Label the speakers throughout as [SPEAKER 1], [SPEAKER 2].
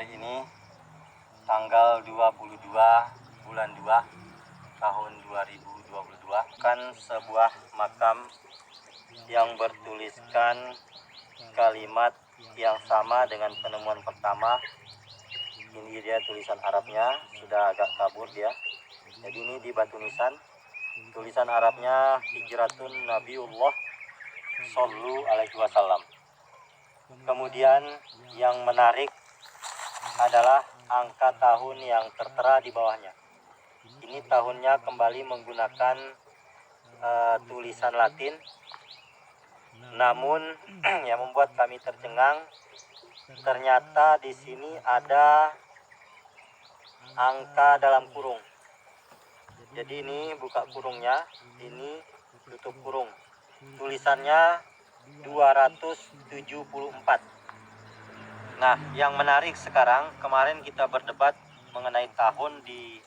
[SPEAKER 1] hari ini tanggal 22 bulan 2 tahun 2022 kan sebuah makam yang bertuliskan kalimat yang sama dengan penemuan pertama. Ini dia tulisan Arabnya, sudah agak kabur dia. Jadi ini di batu nisan, tulisan Arabnya Hijratun Nabiullah Sallu alaihi wasallam. Kemudian yang menarik adalah angka tahun yang tertera di bawahnya. Ini tahunnya kembali menggunakan tulisan Latin. Namun yang membuat kami tercengang, ternyata di sini ada angka dalam kurung. Jadi ini buka kurungnya, ini tutup kurung. Tulisannya 274. Nah, yang menarik sekarang, kemarin kita berdebat mengenai tahun di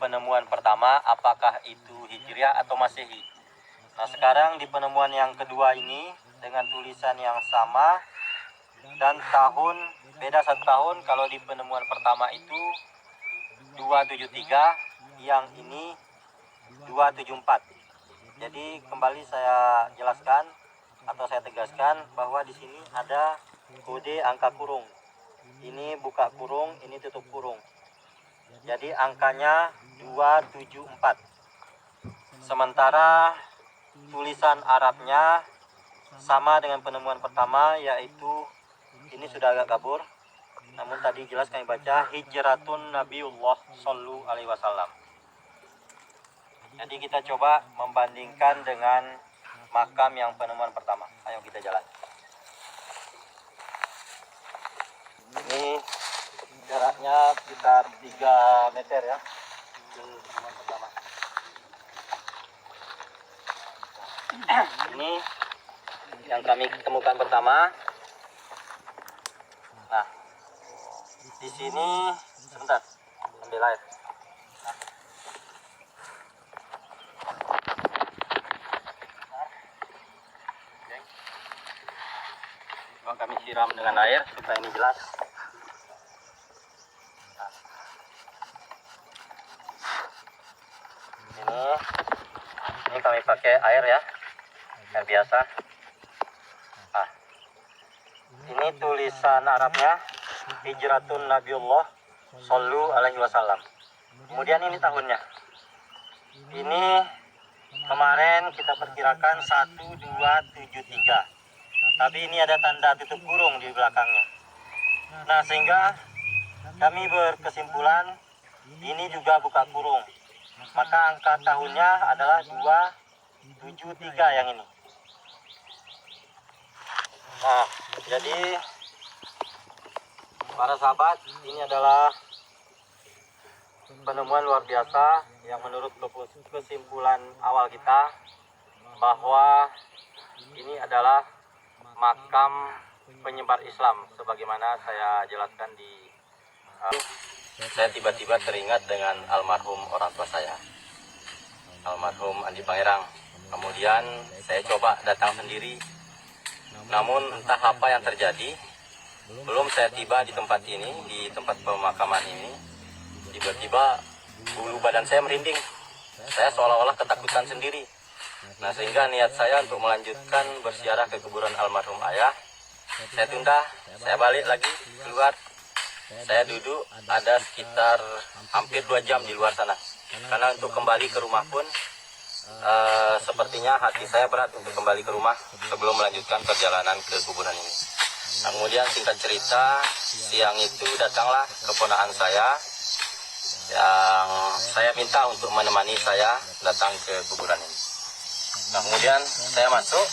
[SPEAKER 1] penemuan pertama, apakah itu Hijriah atau Masehi. Nah, sekarang di penemuan yang kedua ini dengan tulisan yang sama dan tahun beda 1 tahun. Kalau di penemuan pertama itu 273, yang ini 274. Jadi kembali saya jelaskan atau saya tegaskan bahwa di sini ada kode angka kurung. Ini buka kurung, ini tutup kurung. Jadi angkanya 274. Sementara tulisan Arabnya sama dengan penemuan pertama, yaitu ini sudah agak kabur. Namun tadi jelas kami baca Hijratun Nabiullah Sallu alaihi wasallam. Jadi kita coba membandingkan dengan makam yang penemuan pertama. Ayo kita jalan. Ini jaraknya sekitar 3 meter ya ke penemuan pertama. Ini yang kami temukan pertama. Nah, di sini sebentar ambil air. Kami siram dengan air supaya ini jelas. Nah, ini kami pakai air ya, air biasa. Nah, ini tulisan Arabnya Hijratun Nabiullah Sallu alaihi wasallam. Kemudian ini tahunnya. Ini kemarin kita perkirakan 1273. Tapi ini ada tanda tutup kurung di belakangnya. Nah, sehingga kami berkesimpulan ini juga buka kurung. Maka angka tahunnya adalah 273 yang ini. Nah, jadi para sahabat, ini adalah penemuan luar biasa yang menurut kesimpulan awal kita bahwa ini adalah makam penyebar Islam sebagaimana saya jelaskan di saya tiba-tiba teringat dengan almarhum orang tua saya, almarhum Andi Pangerang. Kemudian saya coba datang sendiri, namun entah apa yang terjadi, belum saya tiba di tempat ini, di tempat pemakaman ini, tiba-tiba bulu badan saya merinding. Saya seolah-olah ketakutan sendiri. Nah, sehingga niat saya untuk melanjutkan berziarah ke kuburan almarhum ayah, saya tunda, saya balik lagi keluar. Saya duduk ada sekitar hampir 2 jam di luar sana. Karena untuk kembali ke rumah pun sepertinya hati saya berat untuk kembali ke rumah sebelum melanjutkan perjalanan ke kuburan ini. Nah, kemudian singkat cerita, siang itu datanglah keponakan saya yang saya minta untuk menemani saya datang ke kuburan ini. Nah, kemudian saya masuk.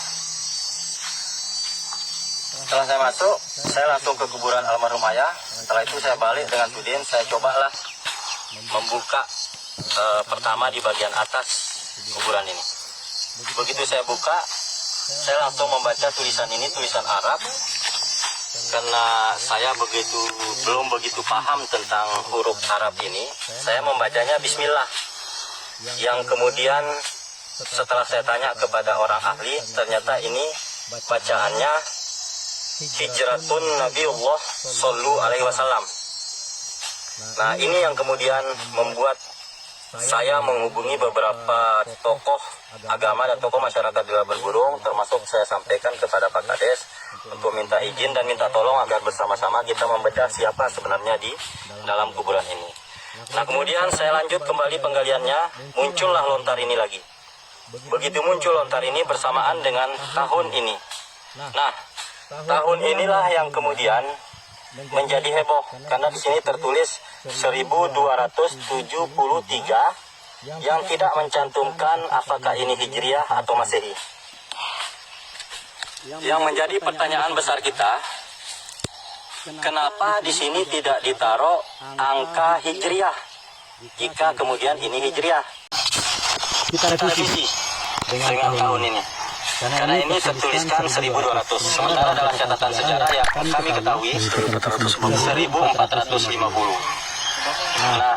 [SPEAKER 1] Setelah saya masuk, saya langsung ke kuburan almarhum ayah. Setelah itu saya balik dengan Tudin, saya cobalah membuka pertama di bagian atas kuburan ini. Begitu saya buka, saya langsung membaca tulisan ini, tulisan Arab. Karena saya belum begitu paham tentang huruf Arab ini, saya membacanya Bismillah. Yang kemudian setelah saya tanya kepada orang ahli, ternyata ini bacaannya Hijratun Nabiullah Sallu alaihi wasallam. Nah, ini yang kemudian membuat saya menghubungi beberapa tokoh agama dan tokoh masyarakat di Labuan Burung, termasuk saya sampaikan kepada Pak Kades untuk minta izin dan minta tolong agar bersama-sama kita membedah siapa sebenarnya di dalam kuburan ini. Nah, kemudian saya lanjut kembali penggaliannya, muncullah lontar ini lagi. Begitu muncul lontar ini bersamaan dengan tahun ini. Nah, tahun inilah yang kemudian menjadi heboh karena di sini tertulis 1273 yang tidak mencantumkan apakah ini Hijriah atau Masehi. Yang menjadi pertanyaan besar kita, kenapa di sini tidak ditaruh angka Hijriah jika kemudian ini Hijriah? Kita revisi dengan tahun ini. Karena ini tertuliskan 1200, sementara dalam catatan sejarah yang kami ketahui 1450. Nah,